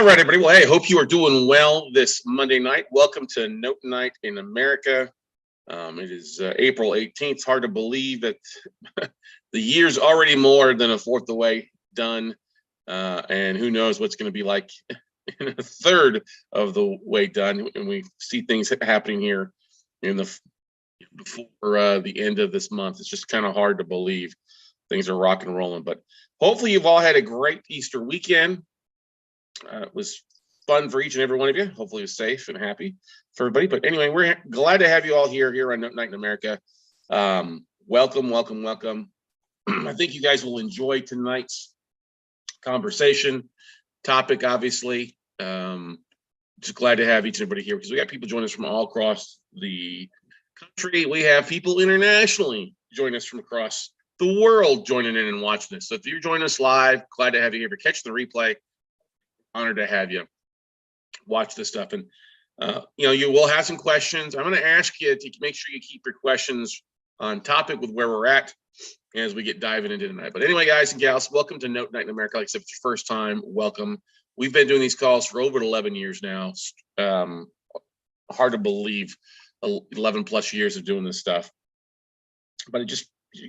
All right, everybody. Well, hey, hope you are doing well this Monday night. Welcome to Note Night in America. It is April 18th. It's hard to believe that the year's already more than a fourth of the way done. And who knows what's going to be like in a third of the way done. And we see things happening here in before the end of this month. It's just kind of hard to believe things are rock and rolling. But hopefully you've all had a great Easter weekend. It was fun for each and every one of you. Hopefully it was safe and happy for everybody. But anyway, we're glad to have you all here on Note Night in America. Welcome, welcome, welcome. I think you guys will enjoy tonight's conversation topic, obviously. Just glad to have each and everybody here because we got people joining us from all across the country. We have people internationally joining us from across the world joining in and watching this. So if you're joining us live, glad to have you here. But catch the replay. Honored to have you watch this stuff. And you will have some questions. I'm going to ask you to make sure you keep your questions on topic with where we're at as we get diving into tonight. But anyway, guys and gals, welcome to Note Night in America. Like I said, if it's your first time, welcome. We've been doing these calls for over 11 years now. Hard to believe 11 plus years of doing this stuff. But it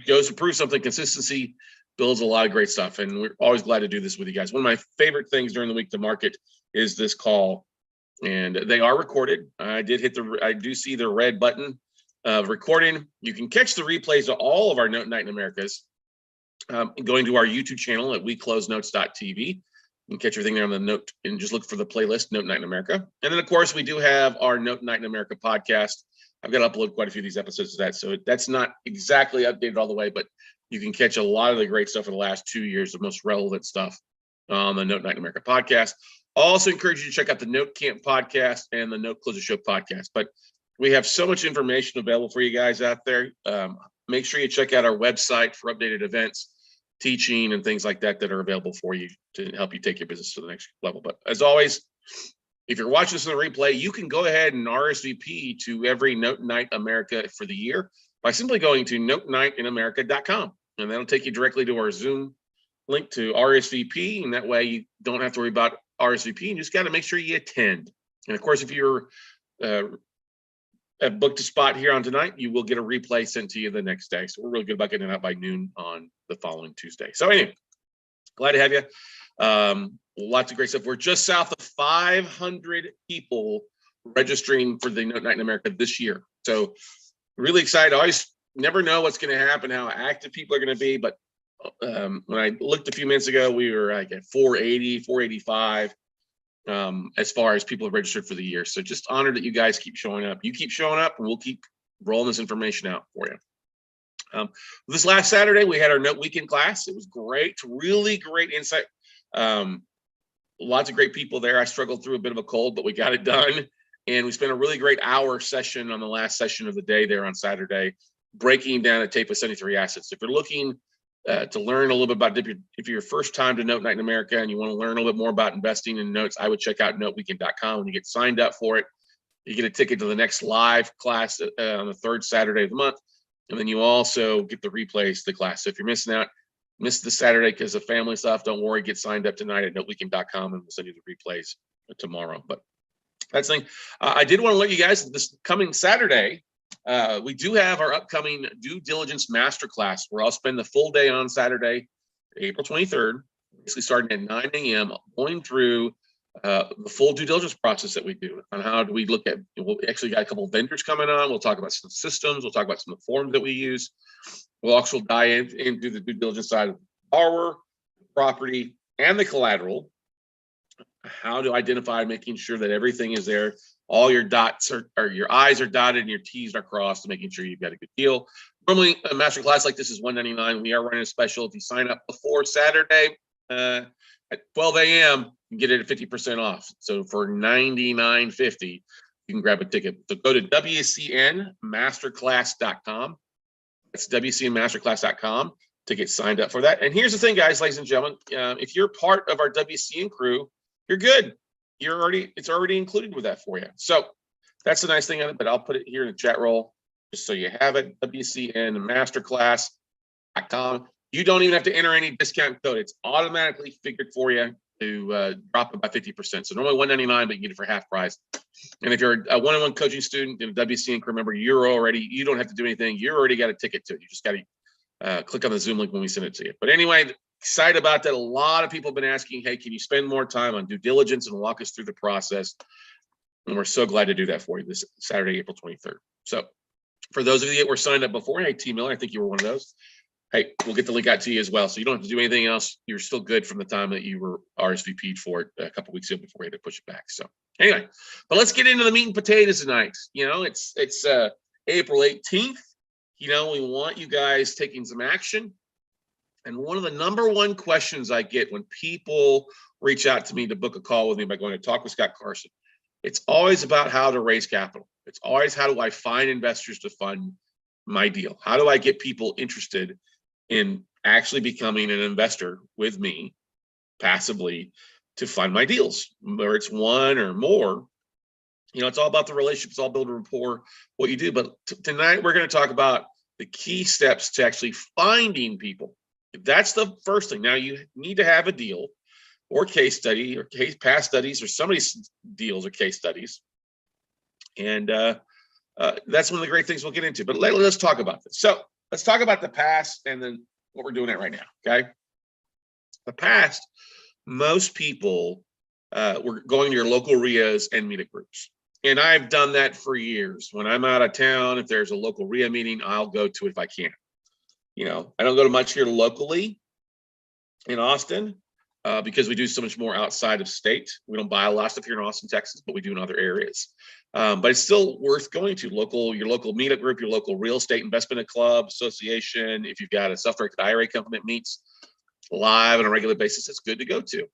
goes to prove something. Consistency builds a lot of great stuff, and we're always glad to do this with you guys. One of my favorite things during the week to market is this call, and they are recorded. I do see the red button of recording. You can catch the replays of all of our Note Night in Americas going to our YouTube channel at weclosenotes.tv. You can catch everything there on the Note and just look for the playlist Note Night in America. And then, of course, we do have our Note Night in America podcast. I've got to upload quite a few of these episodes of that, so that's not exactly updated all the way, but you can catch a lot of the great stuff for the last 2 years, the most relevant stuff on the Note Night in America podcast. Also encourage you to check out the Note Camp podcast and the Note Closer Show podcast. But we have so much information available for you guys out there. Make sure you check out our website for updated events, teaching, and things like that are available for you to help you take your business to the next level. But as always, if you're watching this on the replay, you can go ahead and RSVP to every Note Night America for the year by simply going to notenightinamerica.com. And that'll take you directly to our Zoom link to RSVP. And that way you don't have to worry about RSVP. You just got to make sure you attend. And of course, if you're booked a spot here on tonight, you will get a replay sent to you the next day. So we're really good about getting it out by noon on the following Tuesday. So anyway, glad to have you. Lots of great stuff. We're just south of 500 people registering for the Note Night in America this year. So really excited. I always never know what's going to happen, how active people are going to be. But when I looked a few minutes ago, we were like at 480, 485 as far as people have registered for the year. So just honored that you guys keep showing up. You keep showing up, and we'll keep rolling this information out for you. This last Saturday, we had our Note Weekend class. It was great, really great insight. Lots of great people there. I struggled through a bit of a cold, but we got it done. And we spent a really great hour session on the last session of the day there on Saturday, breaking down a tape of 73 assets. If you're looking to learn a little bit about, if you're first time to Note Night in America and you want to learn a little bit more about investing in notes, I would check out noteweekend.com. When you get signed up for it, you get a ticket to the next live class on the third Saturday of the month. And then you also get the replays to the class. So if you're missing out, miss the Saturday because of family stuff, don't worry, get signed up tonight at noteweekend.com and we'll send you the replays tomorrow. But that's the thing. I did want to let you guys, this coming Saturday, we do have our upcoming due diligence masterclass where I'll spend the full day on Saturday, April 23rd, basically starting at 9 a.m., going through the full due diligence process that we do. On how do we look at, we'll actually got a couple of vendors coming on. We'll talk about some systems. We'll talk about some of the forms that we use. We'll also dive into the due diligence side of the borrower, property, and the collateral. How to identify, making sure that everything is there. All your dots or your I's are dotted and your T's are crossed, making sure you've got a good deal. Normally, a master class like this is $199. We are running a special. If you sign up before Saturday at 12 a.m., you can get it at 50% off. So for $99.50, you can grab a ticket. So go to WCNmasterclass.com. That's WCNmasterclass.com to get signed up for that. And here's the thing, guys, ladies and gentlemen, if you're part of our WCN crew, you're good. It's already included with that for you. So that's the nice thing of it, but I'll put it here in the chat roll just so you have it. WCNmasterclass.com. You don't even have to enter any discount code. It's automatically figured for you. drop it by 50%. So normally $199, but you get it for half price. And if you're a one-on-one coaching student and a WC Inc. member, you don't have to do anything. You already got a ticket to it. You just got to click on the Zoom link when we send it to you. But anyway, excited about that. A lot of people have been asking, hey, can you spend more time on due diligence and walk us through the process? And we're so glad to do that for you this Saturday, April 23rd. So for those of you that were signed up before, hey, T. Miller, I think you were one of those. Hey, we'll get the link out to you as well. So you don't have to do anything else. You're still good from the time that you were RSVP'd for it a couple weeks ago before we had to push it back. So anyway, but let's get into the meat and potatoes tonight. You know, it's April 18th. You know, we want you guys taking some action. And one of the number one questions I get when people reach out to me to book a call with me by going to talk with Scott Carson, it's always about how to raise capital. It's always how do I find investors to fund my deal? How do I get people interested in actually becoming an investor with me passively to fund my deals, whether it's one or more? You know, it's all about the relationship. It's all building rapport, what you do. But tonight we're going to talk about the key steps to actually finding people. That's the first thing. Now you need to have a deal or case study or past studies or somebody's deals or case studies. And that's one of the great things we'll get into. But let's talk about this. So let's talk about the past and then what we're doing it right now. Okay. The past, most people were going to your local RIAs and meetup groups. And I've done that for years. When I'm out of town, if there's a local RIA meeting, I'll go to it if I can. You know, I don't go to much here locally in Austin because we do so much more outside of state. We don't buy a lot of stuff here in Austin, Texas, but we do in other areas. But it's still worth going to your local meetup group, your local real estate investment club, association. If you've got a self-directed IRA company that meets live on a regular basis, it's good to go to.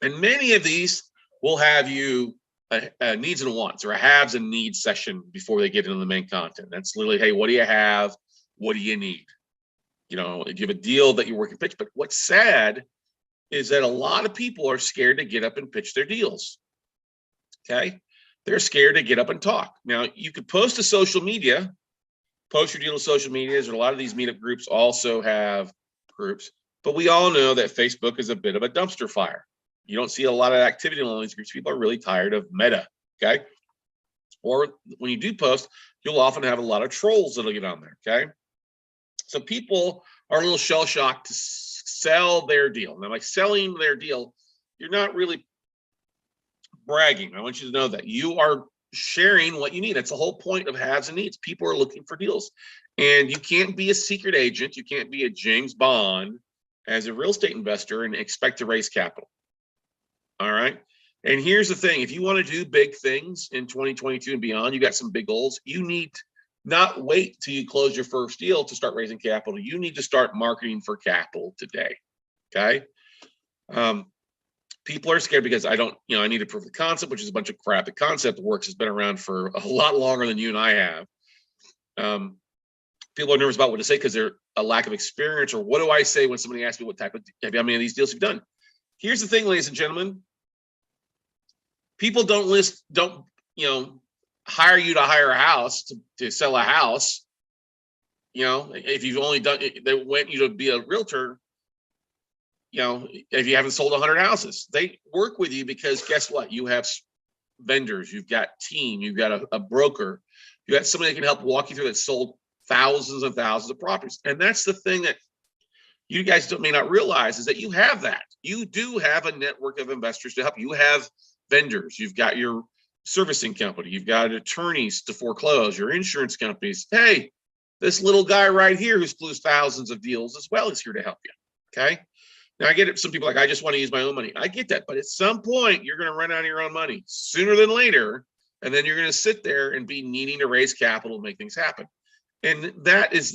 And many of these will have you a needs and wants or a haves and needs session before they get into the main content. That's literally, hey, what do you have? What do you need? You know, if you have a deal that you're working pitch, but what's sad is that a lot of people are scared to get up and pitch their deals. Okay. They're scared to get up and talk. Now you could post to social media, post your deal to social media. A lot of these meetup groups also have groups, but we all know that Facebook is a bit of a dumpster fire. You don't see a lot of activity in all these groups. People are really tired of meta. Okay. Or when you do post, you'll often have a lot of trolls that'll get on there. Okay. So people are a little shell shocked to sell their deal. Now, like selling their deal, you're not really bragging. I want you to know that you are sharing what you need. That's the whole point of haves and needs. People are looking for deals, and you can't be a secret agent. You can't be a James Bond as a real estate investor and expect to raise capital. All right. And here's the thing. If you want to do big things in 2022 and beyond, you got some big goals. You need not wait till you close your first deal to start raising capital. You need to start marketing for capital today. Okay. People are scared because I need to prove the concept, which is a bunch of crap. The concept works, has been around for a lot longer than you and I have. People are nervous about what to say because they're a lack of experience, or what do I say when somebody asks me how many of these deals you've done? Here's the thing, ladies and gentlemen. People don't hire you to hire a house to sell a house. You know, if you've only they went you to be a realtor, you know, if you haven't sold 100 houses, they work with you because guess what? You have vendors, you've got team, you've got a broker, you got somebody that can help walk you through that sold thousands and thousands of properties. And that's the thing that you guys may not realize is that you have that. You do have a network of investors to help you. You have vendors, you've got your servicing company, you've got attorneys to foreclose, your insurance companies. Hey, this little guy right here who's closed thousands of deals as well is here to help you. Okay. Now I get it. Some people are like, I just want to use my own money. I get that. But at some point you're going to run out of your own money sooner than later. And then you're going to sit there and be needing to raise capital and make things happen. And that's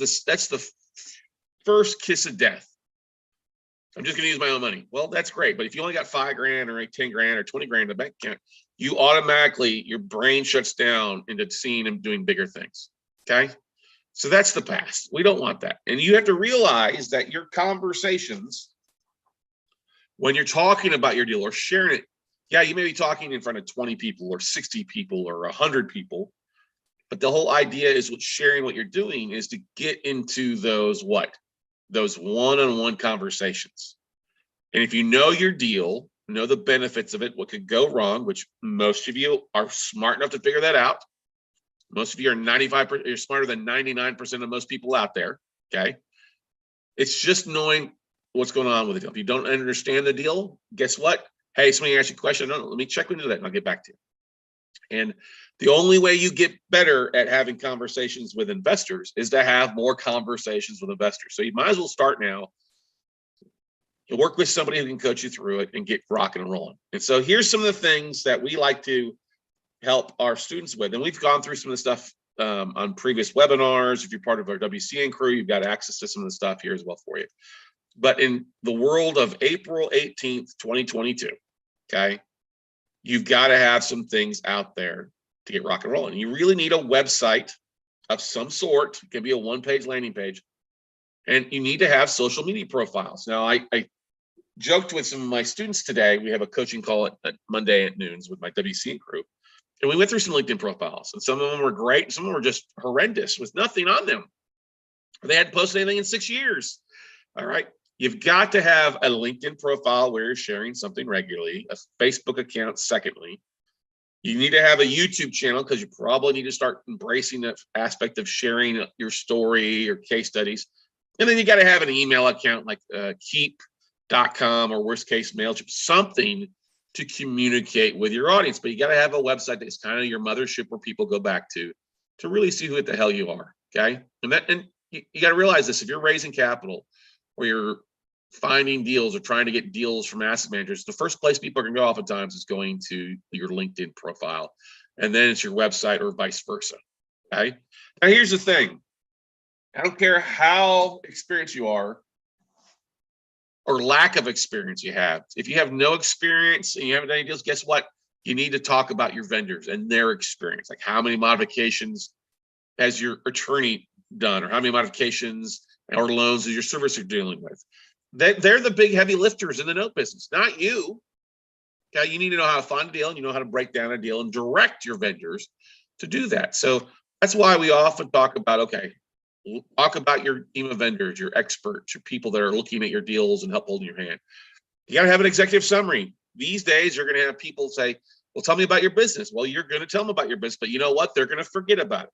the first kiss of death. I'm just going to use my own money. Well, that's great. But if you only got $5 grand or 10 grand or 20 grand in the bank account, you automatically, your brain shuts down into seeing and doing bigger things. Okay. So that's the past. We don't want that. And you have to realize that your conversations, when you're talking about your deal or sharing it, yeah, you may be talking in front of 20 people or 60 people or 100 people. But the whole idea is with sharing what you're doing is to get into those one-on-one conversations. And if you know your deal, know the benefits of it, what could go wrong, which most of you are smart enough to figure that out. Most of you are 95%, you're smarter than 99% of most people out there, okay? It's just knowing what's going on with the deal. If you don't understand the deal, guess what? Hey, somebody asked you a question. No, let me check into that and I'll get back to you. And the only way you get better at having conversations with investors is to have more conversations with investors. So you might as well start now. You work with somebody who can coach you through it and get rocking and rolling. And so here's some of the things that we like to help our students with. And we've gone through some of the stuff on previous webinars. If you're part of our WCN crew, you've got access to some of the stuff here as well for you. But in the world of April 18th, 2022, okay, you've got to have some things out there to get rock and rolling. You really need a website of some sort. It can be a one-page landing page. And you need to have social media profiles. Now, I joked with some of my students today. We have a coaching call at Monday at noons with my WCN crew. And we went through some LinkedIn profiles. And some of them were great. Some of them were just horrendous with nothing on them. They hadn't posted anything in 6 years. All right. You've got to have a LinkedIn profile where you're sharing something regularly, a Facebook account, secondly. You need to have a YouTube channel because you probably need to start embracing the aspect of sharing your story or case studies. And then you got to have an email account like keep.com or worst case MailChimp, something to communicate with your audience. But you got to have a website that's kind of your mothership where people go back to really see who the hell you are. Okay. And you got to realize this: if you're raising capital or you're finding deals or trying to get deals from asset managers, the first place people are going to go oftentimes is going to your LinkedIn profile. And then it's your website or vice versa. Okay. Now, here's the thing. I don't care how experienced you are or lack of experience you have. If you have no experience and you haven't done any deals, guess what? You need to talk about your vendors and their experience. Like, how many modifications has your attorney done, or how many modifications or loans is your servicer dealing with? They're the big heavy lifters in the note business, not you. Okay, you need to know how to find a deal, and you know how to break down a deal and direct your vendors to do that. So that's why we often talk about, okay, talk about your team of vendors, your experts, your people that are looking at your deals and help holding your hand. You got to have an executive summary. These days, you're going to have people say, well, tell me about your business. Well, you're going to tell them about your business, but you know what? They're going to forget about it.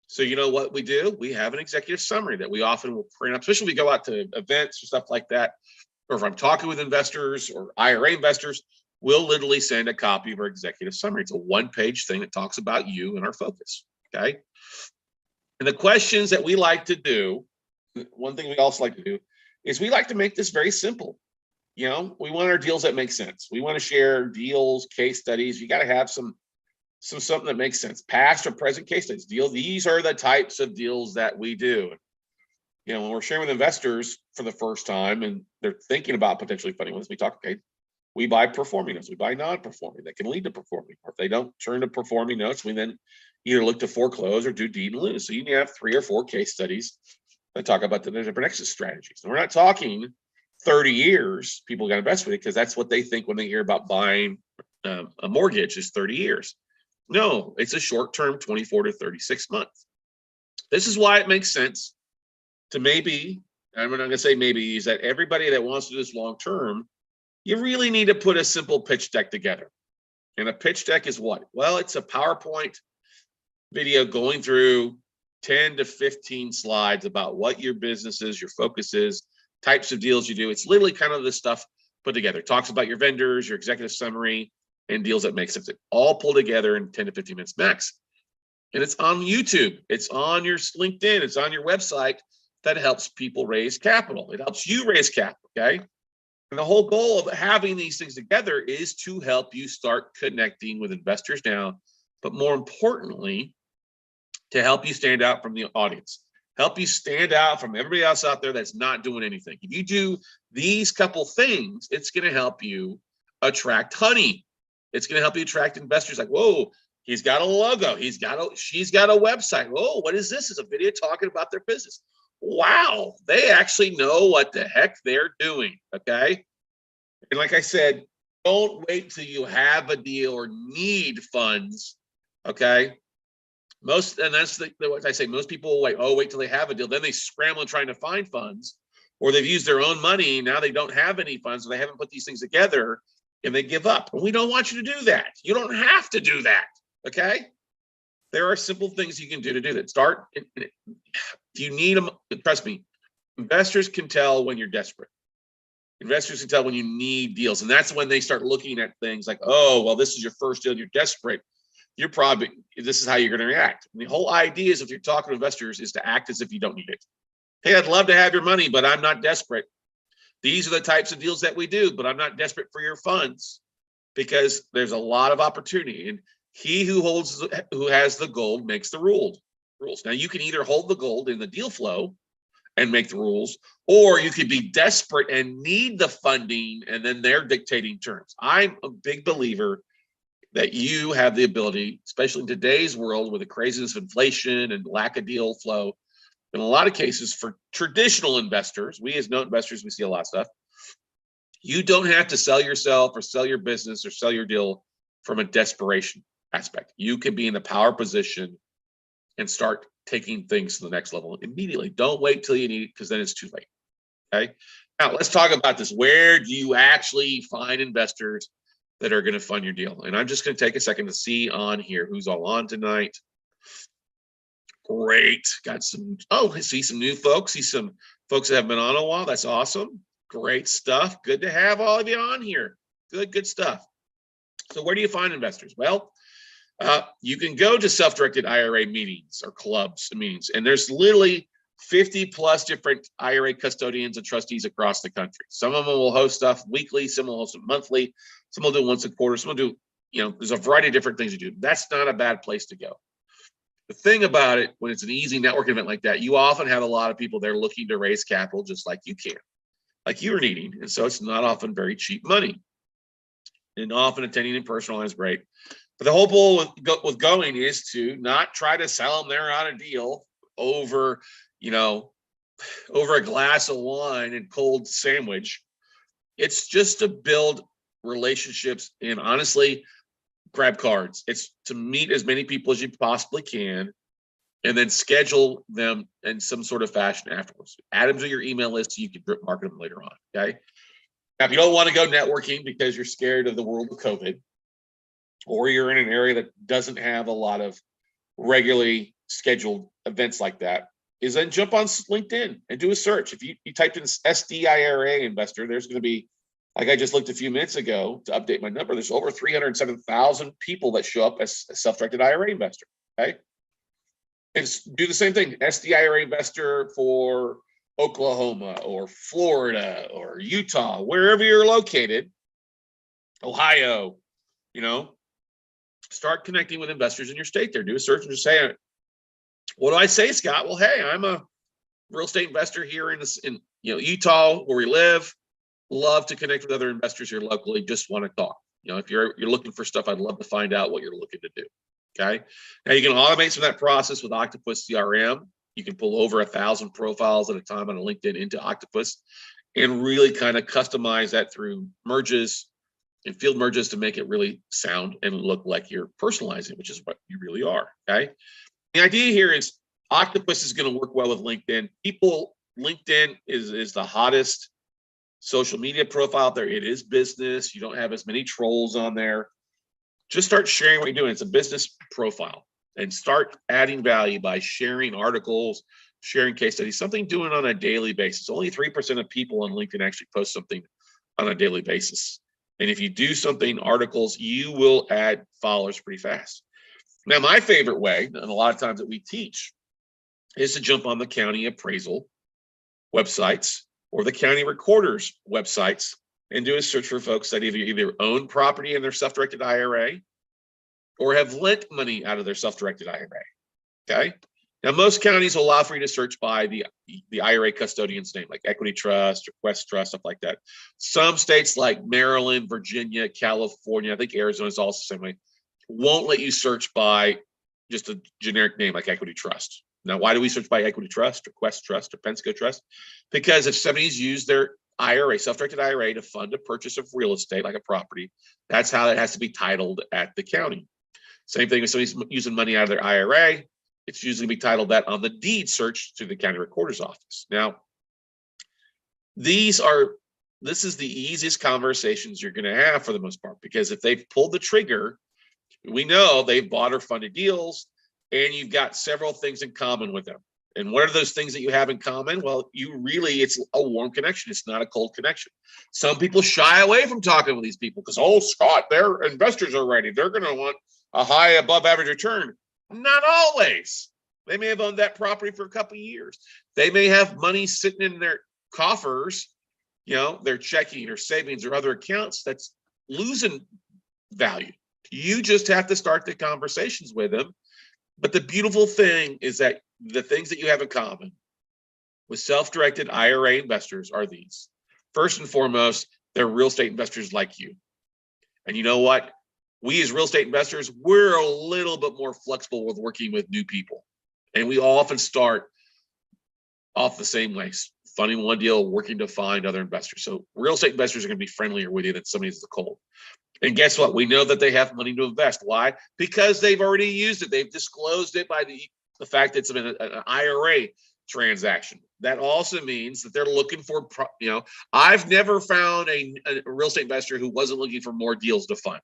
So you know what we do? We have an executive summary that we often will print up, especially if we go out to events or stuff like that. Or if I'm talking with investors or IRA investors, we'll literally send a copy of our executive summary. It's a one-page thing that talks about you and our focus, okay? And the questions that we like to do, one thing we also like to do is we like to make this very simple. You know, we want our deals that make sense. We want to share deals, case studies. You got to have something that makes sense. Past or present case studies. These are the types of deals that we do. You know, when we're sharing with investors for the first time and they're thinking about potentially funding with us, we talk, okay, we buy performing notes, we buy non-performing that can lead to performing. Or if they don't turn to performing notes, we then either look to foreclose or do deed and lose. So you need to have 3 or 4 case studies that talk about the different exit strategies. And we're not talking 30 years people got to invest with it, because that's what they think when they hear about buying a mortgage is 30 years. No, it's a short-term 24 to 36 months. This is why it makes sense to maybe, I'm not going to say maybe, is that everybody that wants to do this long-term, you really need to put a simple pitch deck together. And a pitch deck is what? Well, it's a PowerPoint video going through 10 to 15 slides about what your business is, your focus is, types of deals you do. It's literally kind of this stuff put together. It talks about your vendors, your executive summary, and deals that make sense. It all pulled together in 10 to 15 minutes max. And it's on YouTube. It's on your LinkedIn. It's on your website. That helps people raise capital. It helps you raise capital, okay? And the whole goal of having these things together is to help you start connecting with investors now, but more importantly, to help you stand out from the audience, help you stand out from everybody else out there that's not doing anything. If you do these couple things, it's going to help you attract honey. It's going to help you attract investors. Like, whoa, he's got a logo. She's got a website. Whoa, what is this? It's a video talking about their business. Wow, they actually know what the heck they're doing, okay? And like I said, don't wait till you have a deal or need funds, okay? And that's what I say, most people wait till they have a deal, then they scramble trying to find funds, or they've used their own money. Now they don't have any funds, or they haven't put these things together, and they give up. And we don't want you to do that. You don't have to do that. Okay. There are simple things you can do to do that. Start. If you need them, trust me, investors can tell when you're desperate. Investors can tell when you need deals. And that's when they start looking at things like, oh, well, this is your first deal, you're desperate. You're probably, this is how you're going to react. And the whole idea is, if you're talking to investors, is to act as if you don't need it. Hey, I'd love to have your money, but I'm not desperate. These are the types of deals that we do, but I'm not desperate for your funds, because there's a lot of opportunity. And he who has the gold makes the rules. Now, you can either hold the gold in the deal flow and make the rules, or you could be desperate and need the funding, and then they're dictating terms. I'm a big believer that you have the ability, especially in today's world with the craziness of inflation and lack of deal flow, in a lot of cases for traditional investors, we as note investors, we see a lot of stuff. You don't have to sell yourself or sell your business or sell your deal from a desperation aspect. You can be in the power position and start taking things to the next level immediately. Don't wait till you need it, because then it's too late. Okay. Now let's talk about this. Where do you actually find investors that are going to fund your deal? And I'm just going to take a second to see on here who's all on tonight. Great. Got some, oh, I see some new folks. See some folks that have been on a while. That's awesome. Great stuff. Good to have all of you on here. Good stuff. So where do you find investors? Well, you can go to self-directed IRA meetings or clubs meetings, and there's literally 50 plus different IRA custodians and trustees across the country. Some of them will host stuff weekly, some will host it monthly, some will do once a quarter, some will do, there's a variety of different things to do. That's not a bad place to go. The thing about it, when it's an easy networking event like that, you often have a lot of people there looking to raise capital just like you can, like you're needing. And so it's not often very cheap money. And often attending in person is great. But the whole goal with going is to not try to sell them there on a deal over, over a glass of wine and cold sandwich. It's just to build relationships and honestly grab cards. It's to meet as many people as you possibly can and then schedule them in some sort of fashion afterwards. Add them to your email list so you can drip market them later on. Okay. Now, if you don't want to go networking because you're scared of the world of COVID, or you're in an area that doesn't have a lot of regularly scheduled events like that, is then jump on LinkedIn and do a search. If you typed in SDIRA investor, there's going to be, like I just looked a few minutes ago to update my number, there's over 307,000 people that show up as a self-directed IRA investor. Okay. And do the same thing, SDIRA investor for Oklahoma or Florida or Utah, wherever you're located, Ohio, start connecting with investors in your state there. Do a search and just say, what do I say, Scott? Well, hey, I'm a real estate investor here in Utah, where we live. Love to connect with other investors here locally. Just want to talk. If you're looking for stuff, I'd love to find out what you're looking to do. Okay. Now you can automate some of that process with Octopus CRM. You can pull over 1,000 profiles at a time on a LinkedIn into Octopus and really kind of customize that through merges and field merges to make it really sound and look like you're personalizing, which is what you really are. Okay. The idea here is Octopus is going to work well with LinkedIn. LinkedIn is the hottest social media profile out there. It is business. You don't have as many trolls on there. Just start sharing what you're doing. It's a business profile, and start adding value by sharing articles, sharing case studies, something doing on a daily basis. Only 3% of people on LinkedIn actually post something on a daily basis. And if you do something, articles, you will add followers pretty fast. Now, my favorite way, and a lot of times that we teach, is to jump on the county appraisal websites or the county recorders websites and do a search for folks that either own property in their self-directed IRA or have lent money out of their self-directed IRA. Okay. Now, most counties will allow for you to search by the IRA custodian's name, like Equity Trust or Quest Trust, stuff like that. Some states like Maryland, Virginia, California, I think Arizona is also the same way, won't let you search by just a generic name like Equity Trust. Now, why do we search by Equity Trust or Quest Trust or Pensacola Trust? Because if somebody's used their IRA, self-directed IRA, to fund a purchase of real estate, like a property, that's how it has to be titled at the county. Same thing if somebody's using money out of their IRA, it's usually be titled that on the deed search to the county recorder's office. Now, This is the easiest conversations you're going to have for the most part, because if they've pulled the trigger, we know they've bought or funded deals, and you've got several things in common with them. And what are those things that you have in common? Well, it's a warm connection. It's not a cold connection. Some people shy away from talking with these people because, oh, Scott, their investors are ready. They're going to want a high above average return. Not always. They may have owned that property for a couple of years. They may have money sitting in their coffers, their checking or savings or other accounts that's losing value. You just have to start the conversations with them. But the beautiful thing is that the things that you have in common with self-directed IRA investors are these. First and foremost, they're real estate investors like you. And you know what? We as real estate investors, we're a little bit more flexible with working with new people. And we often start off the same way, funding one deal, working to find other investors. So real estate investors are going to be friendlier with you than somebody that's cold. And guess what? We know that they have money to invest. Why? Because they've already used it. They've disclosed it by the fact that it's an IRA transaction. That also means that they're looking for, I've never found a real estate investor who wasn't looking for more deals to fund.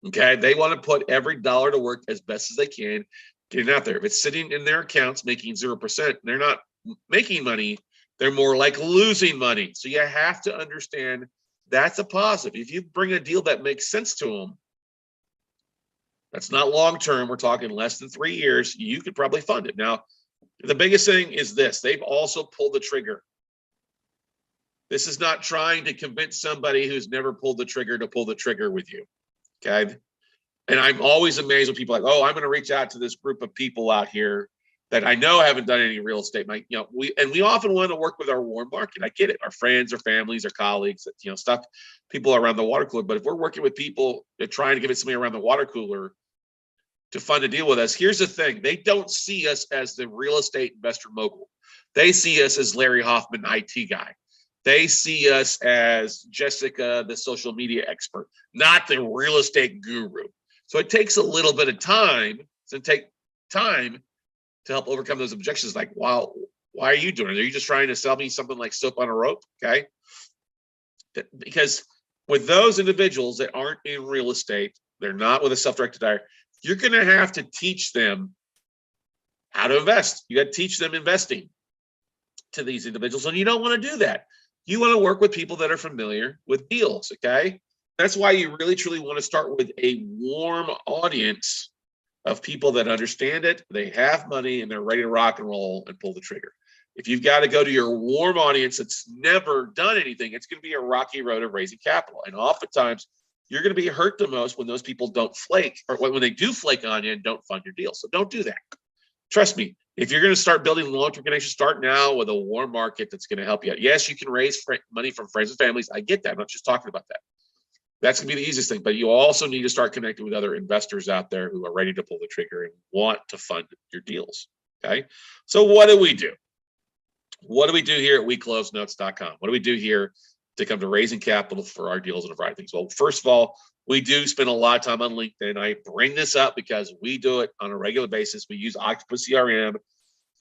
Okay. They want to put every dollar to work as best as they can, getting out there. If it's sitting in their accounts making 0%, they're not making money. They're more like losing money. So you have to understand that's a positive. If you bring a deal that makes sense to them, that's not long-term. We're talking less than 3 years. You could probably fund it. Now, the biggest thing is this. They've also pulled the trigger. This is not trying to convince somebody who's never pulled the trigger to pull the trigger with you. Okay. And I'm always amazed when people are like, oh, I'm going to reach out to this group of people out here that I know haven't done any real estate. We often want to work with our warm market. I get it. Our friends, our families, our colleagues, stuff, people around the water cooler. But if we're working with people that are trying to give it somebody around the water cooler to fund a deal with us, here's the thing. They don't see us as the real estate investor mogul. They see us as Larry Hoffman, IT guy. They see us as Jessica, the social media expert, not the real estate guru. So it takes a little bit of time to help overcome those objections. Like, wow, why are you doing it? Are you just trying to sell me something like soap on a rope? Okay. Because with those individuals that aren't in real estate, they're not with a self-directed IRA, you're going to have to teach them how to invest. You got to teach them investing to these individuals. And you don't want to do that. You want to work with people that are familiar with deals. Okay. That's why you really, truly want to start with a warm audience of people that understand it, they have money, and they're ready to rock and roll and pull the trigger. If you've got to go to your warm audience that's never done anything, it's going to be a rocky road of raising capital. And oftentimes, you're going to be hurt the most when those people don't flake, or when they do flake on you and don't fund your deal. So don't do that. Trust me, if you're going to start building long-term connections, start now with a warm market that's going to help you out. Yes, you can raise money from friends and families. I get that. I'm not just talking about that. That's going to be the easiest thing. But you also need to start connecting with other investors out there who are ready to pull the trigger and want to fund your deals. Okay. So what do we do? What do we do here at WeCloseNotes.com? What do we do here to come to raising capital for our deals and a variety of things? Well, first of all, we do spend a lot of time on LinkedIn. I bring this up because we do it on a regular basis. We use Octopus CRM.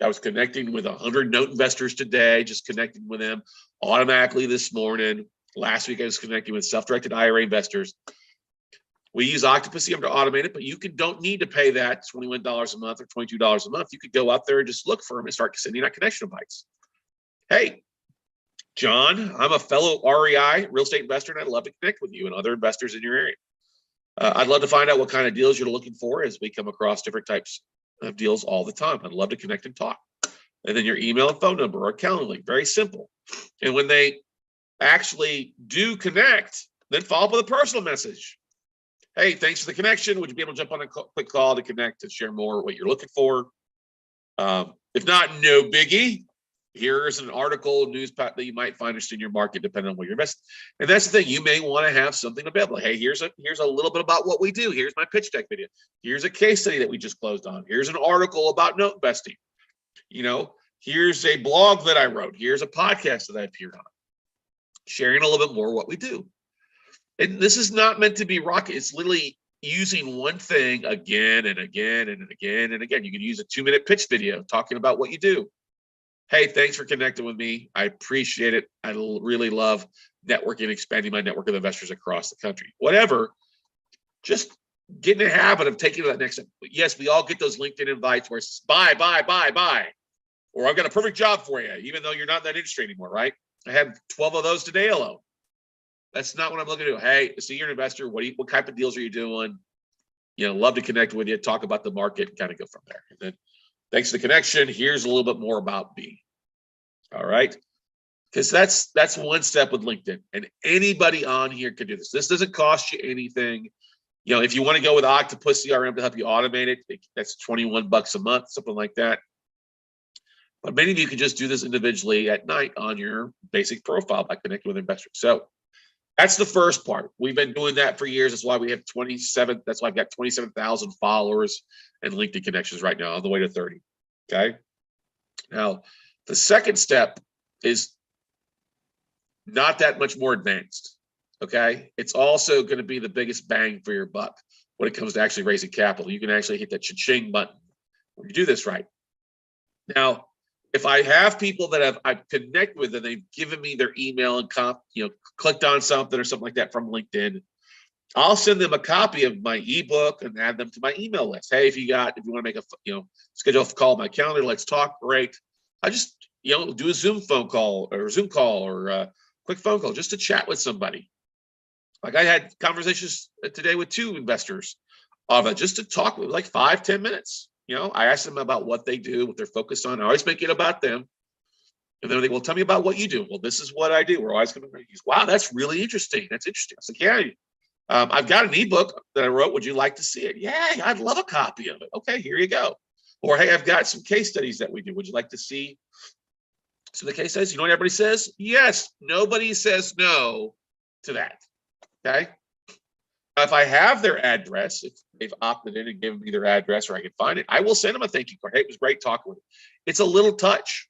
I was connecting with 100 note investors today, just connecting with them automatically this morning. Last week, I was connecting with self-directed IRA investors. We use Octopus CRM to automate it, but you don't need to pay that $21 a month or $22 a month. You could go out there and just look for them and start sending out connection invites. Hey, John, I'm a fellow REI real estate investor, and I'd love to connect with you and other investors in your area. I'd love to find out what kind of deals you're looking for, as we come across different types of deals all the time. I'd love to connect and talk. And then your email and phone number or account link, very simple. And when they actually do connect, then follow up with a personal message. Hey, thanks for the connection. Would you be able to jump on a quick call to connect and share more what you're looking for? If not, no biggie. Here's an article, news that you might find interesting in your market, depending on where you're investing. And that's the thing. You may want to have something available. Hey, here's a little bit about what we do. Here's my pitch deck video. Here's a case study that we just closed on. Here's an article about note investing. Here's a blog that I wrote. Here's a podcast that I appeared on. Sharing a little bit more what we do. And this is not meant to be rocket. It's literally using one thing again and again and again and again. You can use a 2-minute pitch video talking about what you do. hey, thanks for connecting with me. I appreciate it. I really love networking, expanding my network of investors across the country. Whatever, just get in the habit of taking that next step. Yes, we all get those LinkedIn invites where it's buy, or I've got a perfect job for you, even though you're not in that industry anymore, right? I had 12 of those today alone. That's not what I'm looking to do. Hey, see, you're an investor. What type of deals are you doing? Love to connect with you, talk about the market, and kind of go from there. And then thanks for the connection. Here's a little bit more about me. All right. Because that's one step with LinkedIn. And anybody on here can do this. This doesn't cost you anything. If you want to go with Octopus CRM to help you automate it, that's $21 a month, something like that. But many of you can just do this individually at night on your basic profile by connecting with investors. So that's the first part. We've been doing that for years. That's why we have 27. That's why I've got 27,000 followers and LinkedIn connections right now, on the way to 30. Okay. Now, the second step is not that much more advanced. Okay. It's also going to be the biggest bang for your buck when it comes to actually raising capital. You can actually hit that cha-ching button when you do this right. Now, if I have people that I've connected with and they've given me their email and clicked on something or something like that from LinkedIn, I'll send them a copy of my ebook and add them to my email list. Hey, if you want to make a schedule a call on my calendar, let's talk. Great. I just do a Zoom call or a quick phone call just to chat with somebody. Like I had conversations today with 2 investors just to talk with like 5-10 minutes. I asked them about what they do, what they're focused on. I always make it about them. And then they will tell me about what you do. Well, this is what I do. We're always going to use, wow, that's really interesting. That's interesting. I was like, yeah, I've got an ebook that I wrote. Would you like to see it? Yeah, I'd love a copy of it. Okay, here you go. Or, hey, I've got some case studies that we do. Would you like to see? So the case studies, you know what everybody says? Yes, nobody says no to that. Okay. If I have their address, if they've opted in and given me their address or I can find it, I will send them a thank you card. Hey, it was great talking with you. It's a little touch.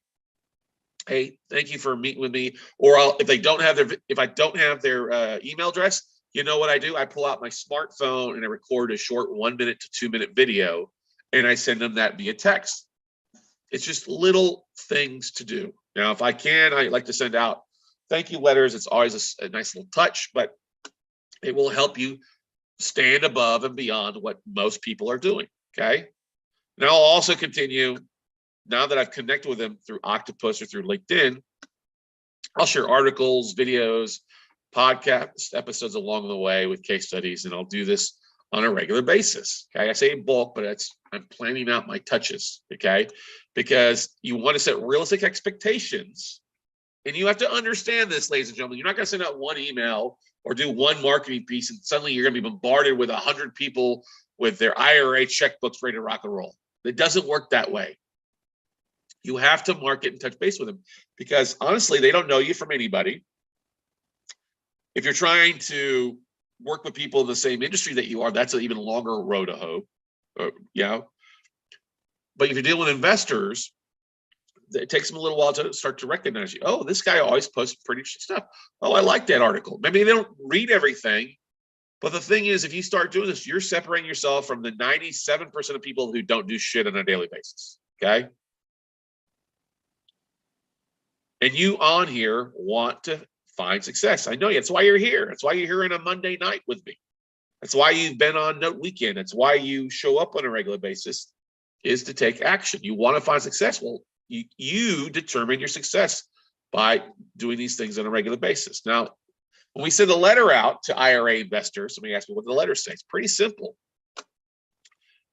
Hey, thank you for meeting with me. Or if I don't have their email address, you know what I do? I pull out my smartphone and I record a short 1 minute to 2 minute video and I send them that via text. It's just little things to do. Now, if I can, I like to send out thank you letters. It's always a nice little touch, but it will help you stand above and beyond what most people are doing. Okay. Now I'll also continue, now that I've connected with them through Octopus or through LinkedIn, I'll share articles, videos, podcast episodes along the way with case studies, and I'll do this on a regular basis. Okay. I say in bulk, but I'm planning out my touches. Okay. Because you want to set realistic expectations. And you have to understand this, ladies and gentlemen. You're not going to send out one email or do one marketing piece and suddenly you're going to be bombarded with 100 people with their IRA checkbooks ready to rock and roll. It doesn't work that way. You have to market and touch base with them because honestly, they don't know you from anybody. If you're trying to work with people in the same industry that you are, that's an even longer road to hoe. But if you're dealing with investors, it takes them a little while to start to recognize you. Oh, this guy always posts pretty interesting stuff. Oh, I like that article. Maybe they don't read everything, but the thing is, if you start doing this, you're separating yourself from the 97% of people who don't do shit on a daily basis. Okay. And you on here want to find success. I know you. That's why you're here. That's why you're here on a Monday night with me. That's why you've been on Note Weekend. That's why you show up on a regular basis, is to take action. You want to find success. Well, you determine your success by doing these things on a regular basis. Now, when we send a letter out to IRA investors, somebody asked me what the letter says. It's pretty simple.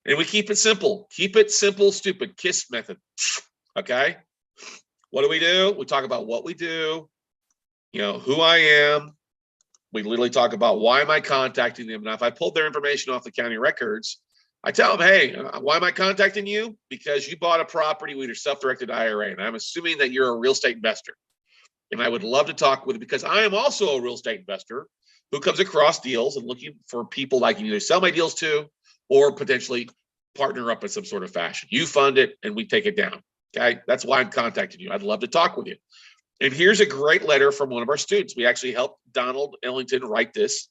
And we keep it simple. Keep it simple, stupid. KISS method. Okay. What do? We talk about what we do, who I am. We literally talk about why am I contacting them. Now, if I pulled their information off the county records, I tell them, hey, why am I contacting you? Because you bought a property with your self-directed IRA, and I'm assuming that you're a real estate investor. And I would love to talk with you because I am also a real estate investor who comes across deals and looking for people I can either sell my deals to or potentially partner up in some sort of fashion. You fund it and we take it down. Okay. That's why I'm contacting you. I'd love to talk with you. And here's a great letter from one of our students. We actually helped Donald Ellington write this.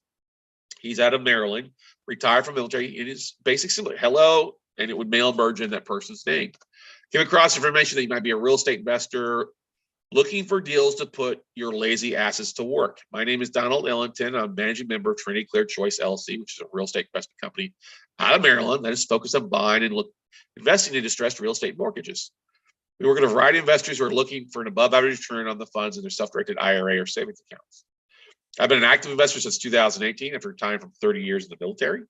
He's out of Maryland, retired from military. It is basic similar. Hello. And it would mail merge in that person's name. Came across information that you might be a real estate investor looking for deals to put your lazy asses to work. My name is Donald Ellington. I'm managing member of Trinity Clear Choice LLC, which is a real estate investment company out of Maryland that is focused on buying and investing in distressed real estate mortgages. We work with a variety of investors who are looking for an above average return on the funds in their self-directed IRA or savings accounts. I've been an active investor since 2018 after retiring from 30 years in the military.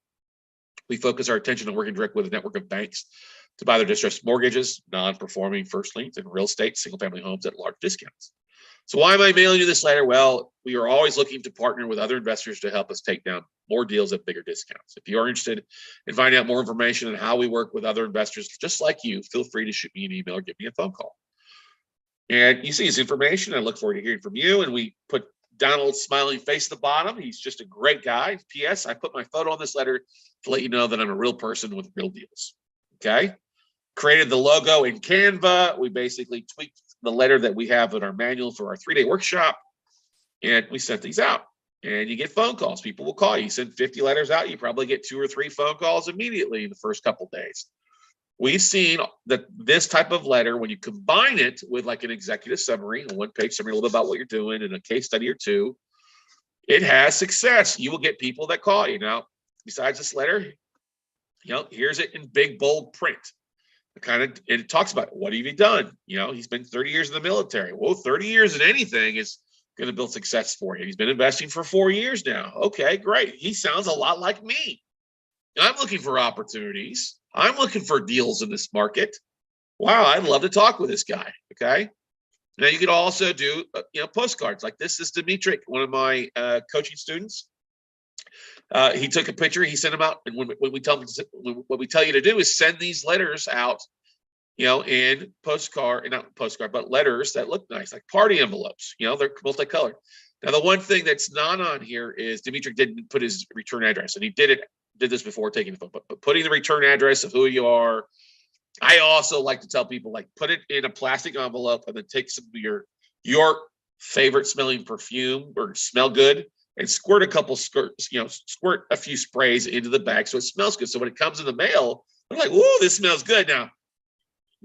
We focus our attention on working direct with a network of banks to buy their distressed mortgages, non-performing first liens, and real estate, single-family homes at large discounts. So why am I mailing you this letter? Well, we are always looking to partner with other investors to help us take down more deals at bigger discounts. If you are interested in finding out more information on how we work with other investors just like you, feel free to shoot me an email or give me a phone call. And you see his information. I look forward to hearing from you. And we put Donald's smiling face at the bottom. He's just a great guy. P.S. I put my photo on this letter to let you know that I'm a real person with real deals. Okay. Created the logo in Canva. We basically tweaked the letter that we have in our manual for our 3-day workshop. And we sent these out. And you get phone calls. People will call you. You send 50 letters out. You probably get 2 or 3 phone calls immediately in the first couple of days. We've seen that this type of letter, when you combine it with like an executive summary, a 1-page summary, a little bit about what you're doing, and a case study or 2, it has success. You will get people that call you. Now, besides this letter, here's it in big, bold print. It talks about what have you done? He's been 30 years in the military. Well, 30 years in anything is going to build success for you. He's been investing for 4 years now. Okay, great. He sounds a lot like me. I'm looking for opportunities. I'm looking for deals in this market. Wow, I'd love to talk with this guy. Okay. Now you could also do, postcards like this. Is Dimitri, one of my coaching students. He took a picture. He sent them out, and when we tell him, what we tell you to do is send these letters out, in not postcard, but letters that look nice, like party envelopes. They're multicolored. Now the one thing that's not on here is Dimitri didn't put his return address, and he did this before taking the photo, but putting the return address of who you are. I also like to tell people, put it in a plastic envelope and then take some of your favorite smelling perfume or smell good and squirt a few sprays into the bag so it smells good. So when it comes in the mail, they're like, "Whoa, this smells good." Now,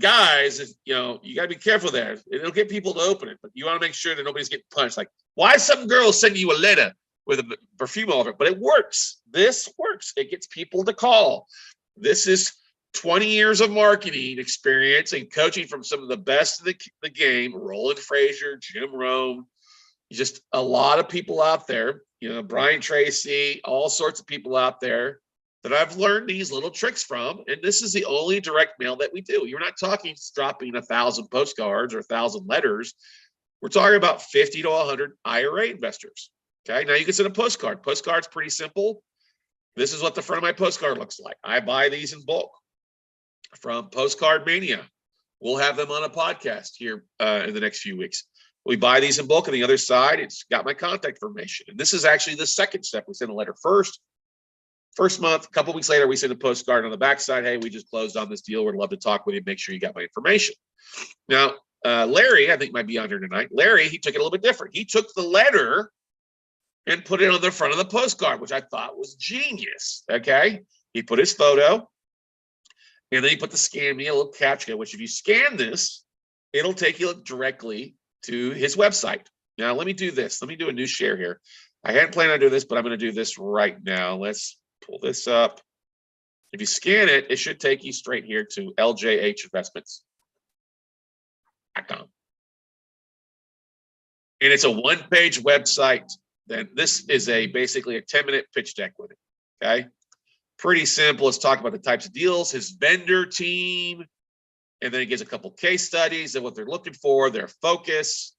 guys, you got to be careful there. It'll get people to open it, but you want to make sure that nobody's getting punched. Like, why some girls send you a letter with a perfume all over it? But it works. This works. It gets people to call. This is 20 years of marketing experience and coaching from some of the best in the game. Roland Frazier, Jim Rome, just a lot of people out there, Brian Tracy, all sorts of people out there that I've learned these little tricks from. And this is the only direct mail that we do. You're not talking dropping 1,000 postcards or 1,000 letters. We're talking about 50 to 100 IRA investors. Okay. Now you can send a postcard. Postcard's pretty simple. This is what the front of my postcard looks like. I buy these in bulk from Postcard Mania. We'll have them on a podcast here in the next few weeks. We buy these in bulk. On the other side, it's got my contact information. And this is actually the second step. We send a letter first month. A couple of weeks later, we send a postcard on the backside. Hey, we just closed on this deal. We'd love to talk with you. Make sure you got my information. Now, Larry, I think might be on here tonight. Larry, he took it a little bit different. He took the letter and put it on the front of the postcard, which I thought was genius. Okay. He put his photo, and then he put the scan me, a little captcha, which if you scan this, it'll take you directly to his website. Now, let me do this. Let me do a new share here. I hadn't planned on doing this, but I'm going to do this right now. Let's pull this up. If you scan it, it should take you straight here to ljhinvestments.com. And it's a 1-page website. Then this is basically a 10-minute pitch deck with it. Okay. Pretty simple. Let's talk about the types of deals, his vendor team, and then he gives a couple case studies of what they're looking for, their focus.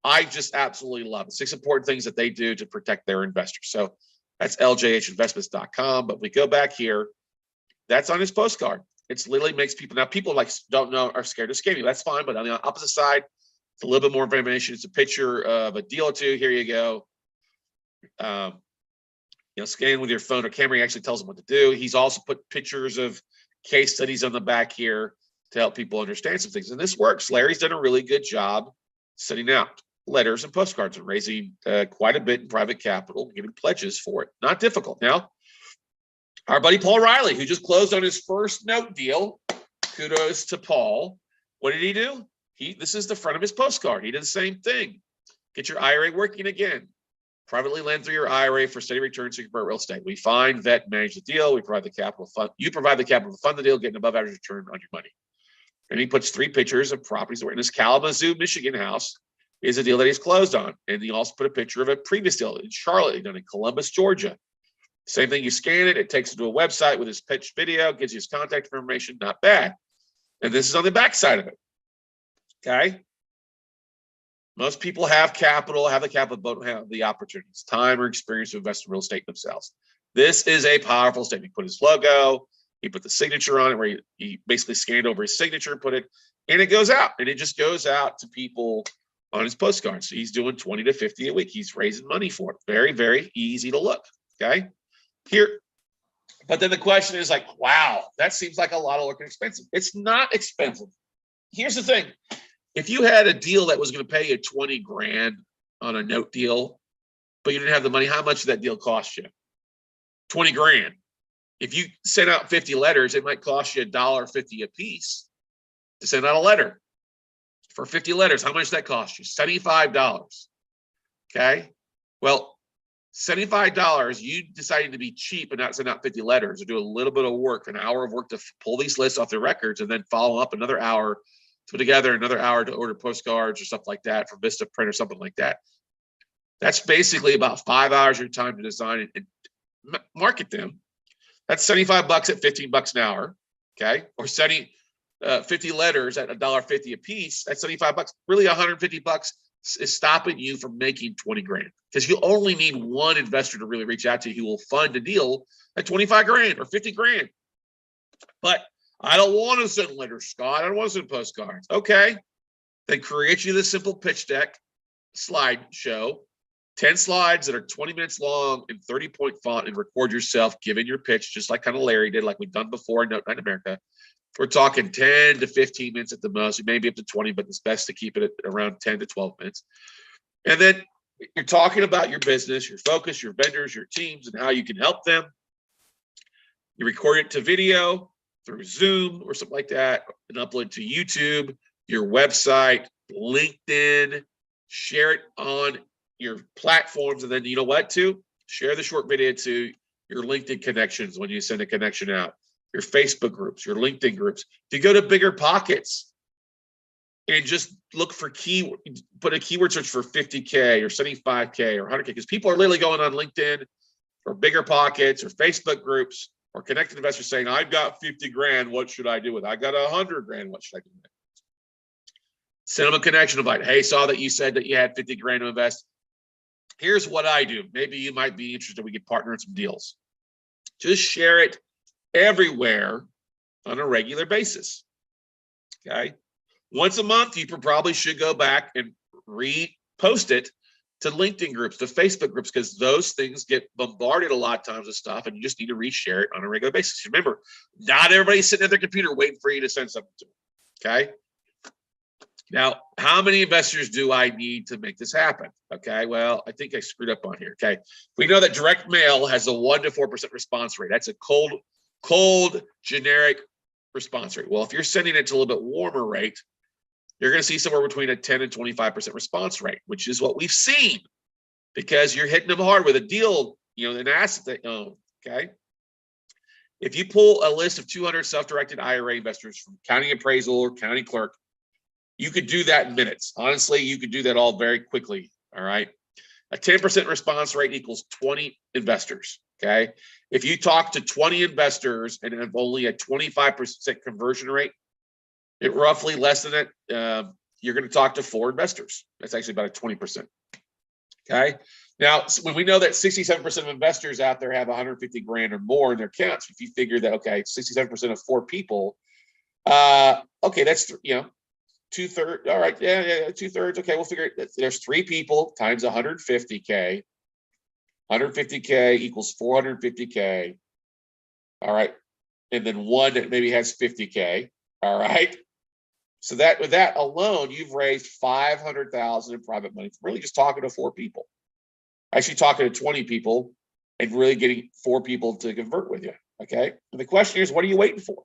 I just absolutely love it. 6 important things that they do to protect their investors. So that's ljhinvestments.com. But we go back here. That's on his postcard. It's literally makes people, now people don't know, are scared to scam you. That's fine. But on the opposite side, it's a little bit more information. It's a picture of a deal or two. Here you go. Scan with your phone or camera. He actually tells them what to do. He's also put pictures of case studies on the back here to help people understand some things. And this works. Larry's done a really good job sending out letters and postcards and raising quite a bit in private capital, getting pledges for it. Not difficult. Now, our buddy Paul Riley, who just closed on his first note deal, kudos to Paul. What did he do? This is the front of his postcard. He did the same thing. Get your IRA working again. Privately lend through your IRA for steady returns to convert real estate. We find, vet, manage the deal. We provide the capital fund. You provide the capital to fund the deal, getting above average return on your money. And he puts 3 pictures of properties that were in his Kalamazoo, Michigan house is a deal that he's closed on. And he also put a picture of a previous deal in Charlotte, done in Columbus, Georgia. Same thing, you scan it, it takes it to a website with his pitch video, gives you his contact information, not bad. And this is on the back side of it, okay? Most people have capital, have the capital, but don't have the opportunities, time or experience to invest in real estate themselves. This is a powerful statement. He put his logo, he put the signature on it, where he basically scanned over his signature and put it, and it goes out. And it just goes out to people on his postcards. So he's doing 20 to 50 a week. He's raising money for it. Very, very easy to look, okay? Here, but then the question is like, wow, that seems like a lot of work and expensive. It's not expensive. Here's the thing. If you had a deal that was going to pay you 20 grand on a note deal, but you didn't have the money, how much did that deal cost you? 20 grand. If you sent out 50 letters, it might cost you $1.50 a piece to send out a letter. For 50 letters, how much does that cost you? $75. Okay. Well, $75, you decided to be cheap and not send out 50 letters, or do a little bit of work, an hour of work to pull these lists off the records, and then follow up another hour to put together another hour to order postcards or stuff like that from Vista Print or something like that. That's basically about 5 hours of your time to design and market them. That's 75 bucks at 15 bucks an hour, okay? Or sending 50 letters at $1.50 a piece. That's 75 bucks. Really, 150 bucks is stopping you from making 20 grand, because you only need one investor to really reach out to you who will fund a deal at 25 grand or 50 grand. But I don't want to send letters, Scott. I don't want to send postcards. Okay, then create you this simple pitch deck slideshow, 10 slides that are 20 minutes long in 30-point font, and record yourself giving your pitch, just like kind of Larry did, like we've done before in Note 9 America. We're talking 10 to 15 minutes at the most, maybe up to 20, but it's best to keep it at around 10 to 12 minutes. And then you're talking about your business, your focus, your vendors, your teams, and how you can help them. You record it to video through Zoom or something like that, and upload to YouTube, your website, LinkedIn, share it on your platforms. And then you know what, too? Share the short video to your LinkedIn connections when you send a connection out, your Facebook groups, your LinkedIn groups. If you go to Bigger Pockets and just look for put a keyword search for 50K or 75K or 100K, because people are literally going on LinkedIn or Bigger Pockets or Facebook groups or connected investors saying, I've got 50 grand, what should I do with it? I got 100 grand, what should I do with it? Send them a connection invite. Hey, saw that you said that you had 50 grand to invest. Here's what I do. Maybe you might be interested. We could partner in some deals. Just share it everywhere on a regular basis, okay? Once a month, you probably should go back and repost it to LinkedIn groups, to Facebook groups, because those things get bombarded a lot of times with stuff, and you just need to reshare it on a regular basis. Remember, not everybody's sitting at their computer waiting for you to send something to them, okay? Now, how many investors do I need to make this happen? Okay, well, I think I screwed up on here, okay? We know that direct mail has a 1 to 4% response rate. That's a cold, generic response rate. Well, if you're sending it to a little bit warmer rate, you're going to see somewhere between a 10 and 25% response rate, which is what we've seen, because you're hitting them hard with a deal, an asset that you own, okay? If you pull a list of 200 self-directed IRA investors from county appraisal or county clerk, you could do that in minutes. Honestly, you could do that all very quickly, all right? A 10% response rate equals 20 investors, okay? If you talk to 20 investors and have only a 25% conversion rate, it roughly less than it, you're going to talk to 4 investors. That's actually about a 20%, okay? Now, when we know that 67% of investors out there have 150 grand or more in their accounts, if you figure that, okay, 67% of 4 people, okay, that's, 2/3. All right, yeah, 2/3. Okay, we'll figure it. There's 3 people times 150K. 150K equals 450K. All right, and then 1 that maybe has 50K. All right. So that with that alone, you've raised $500,000 in private money from really just talking to 4 people. Actually talking to 20 people and really getting 4 people to convert with you. Okay. And the question is, what are you waiting for?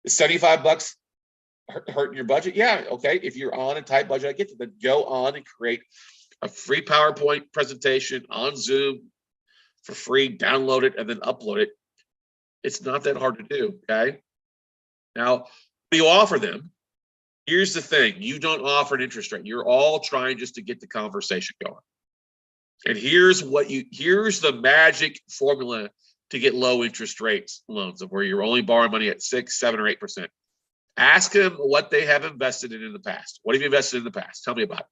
Is 75 bucks hurting your budget? Yeah, okay. If you're on a tight budget, I get it. Then go on and create a free PowerPoint presentation on Zoom for free, download it, and then upload it. It's not that hard to do, okay? Now, you offer them. Here's the thing. You don't offer an interest rate. You're all trying just to get the conversation going. And here's the magic formula to get low interest rates loans, of where you're only borrowing money at 6, 7, or 8%. Ask them what they have invested in the past. What have you invested in the past? Tell me about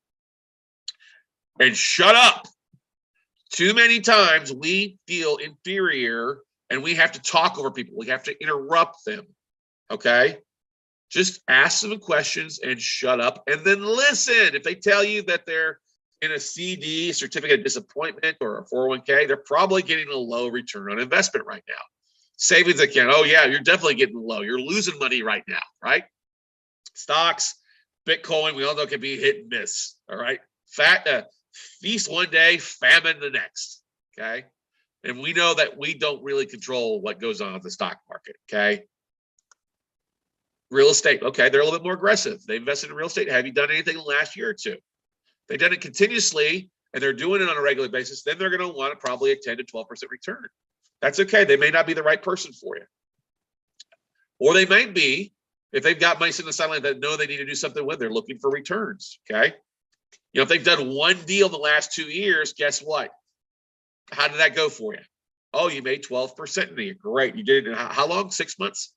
it. And shut up. Too many times we feel inferior and we have to talk over people. We have to interrupt them. Okay? Just ask them questions and shut up, and then listen. If they tell you that they're in a CD, certificate of disappointment, or a 401k, they're probably getting a low return on investment right now. Savings account, oh yeah, you're definitely getting low. You're losing money right now, right? Stocks, Bitcoin, we all know can be hit and miss, all right? Feast one day, famine the next, okay? And we know that we don't really control what goes on in the stock market, okay? Real estate, okay, they're a little bit more aggressive. They invested in real estate. Have you done anything in the last year or two? They've done it continuously, and they're doing it on a regular basis. Then they're going to want probably a 10 to 12% return. That's okay. They may not be the right person for you. Or they might be, if they've got money in the sideline that know they need to do something with, they're looking for returns, okay? You know, if they've done one deal in the last 2 years, guess what? How did that go for you? Oh, you made 12% in the year. Great. You did it in how long? 6 months?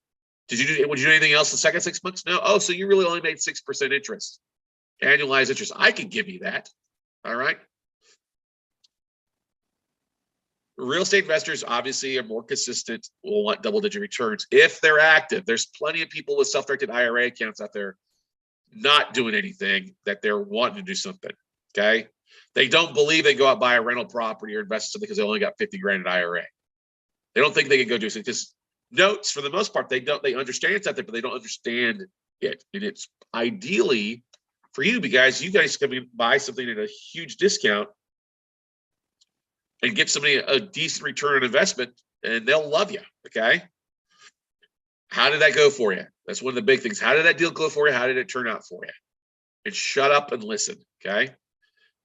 Would you do anything else the second 6 months? No. Oh, so you really only made 6% interest. Annualized interest. I can give you that. All right. Real estate investors obviously are more consistent, will want double-digit returns if they're active. There's plenty of people with self-directed IRA accounts out there not doing anything, that they're wanting to do something. Okay. They don't believe they go out buy a rental property or invest in something because they only got 50 grand in IRA. They don't think they can go do something, because notes, for the most part, they understand it's out there, but they don't understand it. And it's ideally for you guys can buy something at a huge discount and get somebody a decent return on investment, and they'll love you. Okay. How did that go for you? That's one of the big things. How did that deal go for you? How did it turn out for you? And shut up and listen. Okay.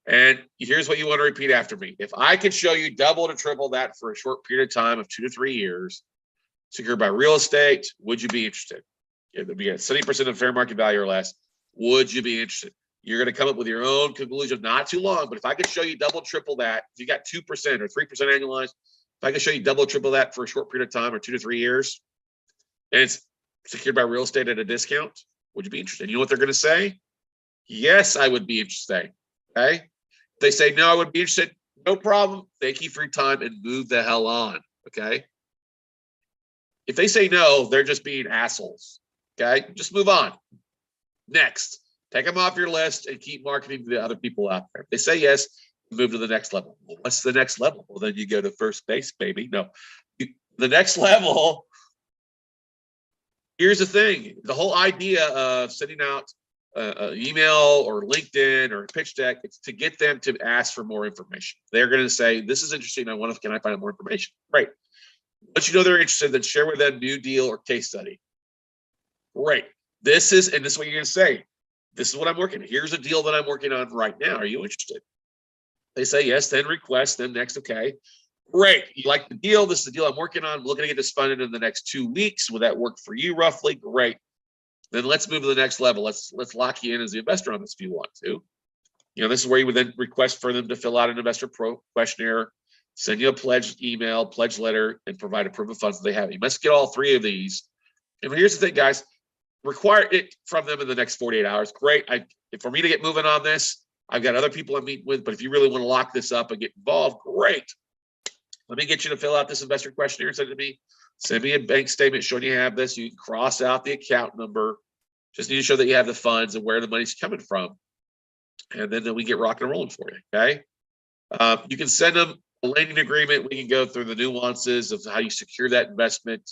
And here's what you want to repeat after me. If I could show you double to triple that for a short period of time of 2 to 3 years, secured by real estate, would you be interested? It would be at 70% of fair market value or less. Would you be interested? You're going to come up with your own conclusion. Not too long, but if I could show you double, triple that, if you got 2% or 3% annualized, if I could show you double, triple that for a short period of time or 2 to 3 years, and it's secured by real estate at a discount, would you be interested? You know what they're going to say? Yes, I would be interested. Okay. If they say no, I would be interested. No problem. Thank you for your time and move the hell on. Okay. If they say no, they're just being assholes. Okay. Just move on. Next, take them off your list and keep marketing to the other people out there. If they say yes, move to the next level. Well, what's the next level? Well, then you go to first base, baby. No, the next level. Here's the thing. The whole idea of sending out an email or LinkedIn or a pitch deck, it's to get them to ask for more information. They're going to say, this is interesting. Can I find out more information? Great. Once you know they're interested, then share with them new deal or case study. Great. This is what you're going to say. This is what I'm working on. Here's a deal that I'm working on right now. Are you interested? They say yes, then request them next. Okay. Great. You like the deal? This is the deal I'm working on. I'm looking to get this funded in the next 2 weeks. Will that work for you roughly? Great. Then let's move to the next level. Let's lock you in as the investor on this if you want to. You know, this is where you would then request for them to fill out an investor pro questionnaire, send you a pledge email, pledge letter, and provide a proof of funds that they have. You must get all 3 of these. And here's the thing, guys, require it from them in the next 48 hours. Great. For me to get moving on this, I've got other people I'm meeting with, but if you really want to lock this up and get involved, great. Let me get you to fill out this investor questionnaire and send it to me. Send me a bank statement showing you have this. You can cross out the account number. Just need to show that you have the funds and where the money's coming from. And then we get rocking and rolling for you, okay? You can send them a lending agreement. We can go through the nuances of how you secure that investment.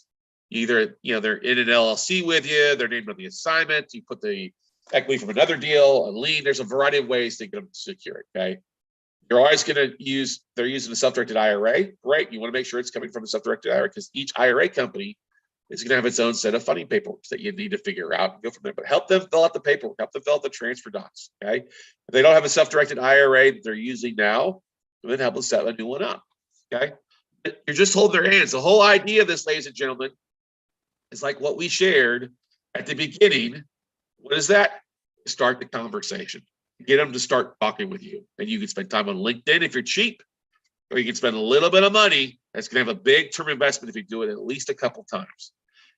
Either, they're in an LLC with you, they're named on the assignment, you put the equity from another deal, a lien. There's a variety of ways to get them to secure it, okay? You're always going to they're using a self-directed IRA. Great. You want to make sure it's coming from a self-directed IRA, because each IRA company It's going to have its own set of funding paperwork that you need to figure out and go from there. But help them fill out the paperwork, help them fill out the transfer docs. Okay. If they don't have a self-directed IRA that they're using now, then help them set a new one up. Okay. You're just holding their hands. The whole idea of this, ladies and gentlemen, is like what we shared at the beginning. What is that? Start the conversation. Get them to start talking with you. And you can spend time on LinkedIn if you're cheap, or you can spend a little bit of money. That's going to have a big term investment if you do it at least a couple times.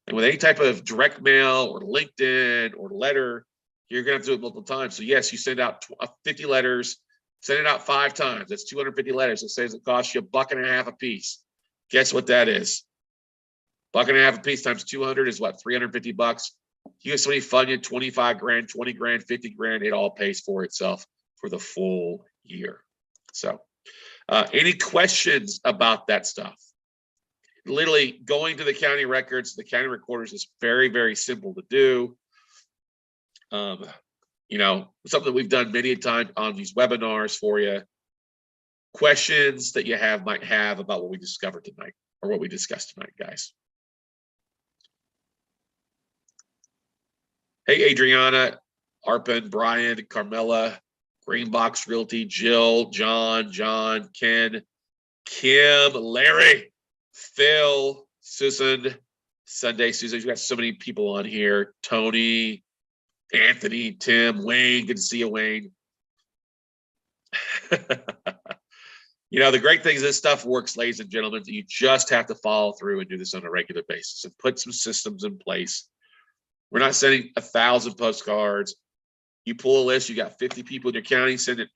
And with any type of direct mail or LinkedIn or letter, you're going to have to do it multiple times. So yes, you send out 50 letters, send it out 5 times. That's 250 letters. It says it costs you $1.50 a piece. Guess what that is? $1.50 a piece times 200 is what? 350 bucks. You get somebody fund you 25 grand, 20 grand, 50 grand. It all pays for itself for the full year. So any questions about that stuff? Literally going to the county records, the county recorders is very, very simple to do. You know, something we've done many times on these webinars for you. Questions that you might have about what we discovered tonight or what we discussed tonight, guys. Hey, Adriana, Arpin, Brian, Carmela, Greenbox Realty, Jill, John, Ken, Kim, Larry, Phil, Susan, Sunday, Susan. You've got so many people on here. Tony, Anthony, Tim, Wayne. Good to see you, Wayne. You know, the great thing is this stuff works, ladies and gentlemen. You just have to follow through and do this on a regular basis and put some systems in place. We're not sending 1,000 postcards. You pull a list, you got 50 people in your county, send it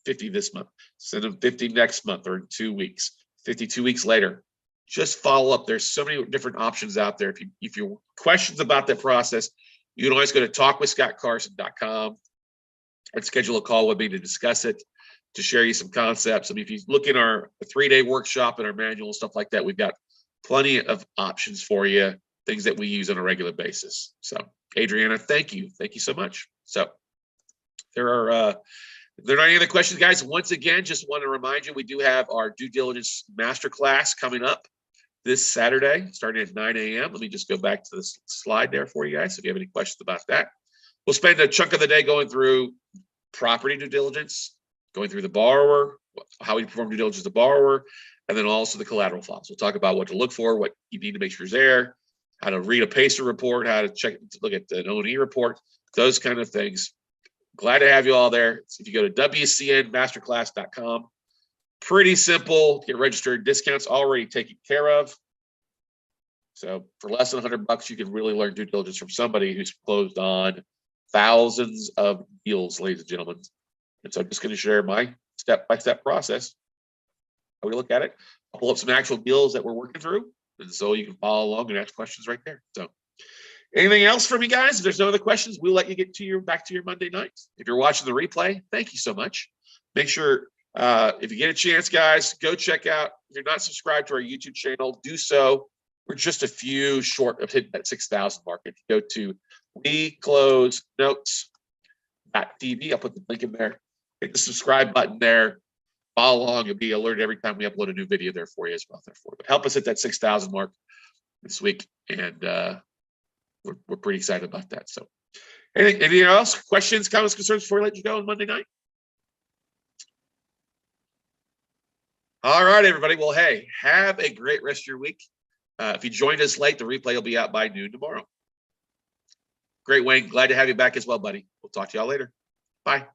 50 this month, send them 50 next month or in 2 weeks, 52 weeks later. Just follow up. There's so many different options out there. If you questions about that process, you can always go to talkwithscottcarson.com and schedule a call with me to discuss it, to share you some concepts. I mean, if you look in our 3-day workshop and our manual and stuff like that, we've got plenty of options for you, things that we use on a regular basis. So, Adriana, thank you. Thank you so much. So, there are not any other questions, guys. Once again, just want to remind you, we do have our due diligence masterclass coming up this Saturday, starting at 9 a.m. Let me just go back to the slide there for you guys if you have any questions about that. We'll spend a chunk of the day going through property due diligence, going through the borrower, how we perform due diligence to the borrower, and then also the collateral files. We'll talk about what to look for, what you need to make sure is there, how to read a PACER report, how to look at an O&E report, those kind of things. Glad to have you all there. If you go to wcnmasterclass.com, pretty simple, get registered, discounts already taken care of. So for less than $100, you can really learn due diligence from somebody who's closed on thousands of deals, ladies and gentlemen. And so I'm just going to share my step-by-step process, how we look at it. I'll pull up some actual deals that we're working through, and so you can follow along and ask questions right there. So anything else from you guys? If there's no other questions, we'll let you get to back to your Monday night. If you're watching the replay, thank you so much. Make sure if you get a chance, guys, go check out. If you're not subscribed to our YouTube channel, do so. We're just a few short of hitting that 6,000 mark. If you go to weclosenotes.tv, I'll put the link in there. Hit the subscribe button there. Follow along. You'll be alerted every time we upload a new video there for you as well. But help us hit that 6,000 mark this week, and we're pretty excited about that. So, anything else? Questions, comments, concerns before I let you go on Monday night? All right, everybody. Well, hey, have a great rest of your week. If you joined us late, the replay will be out by noon tomorrow. Great, Wayne. Glad to have you back as well, buddy. We'll talk to y'all later. Bye.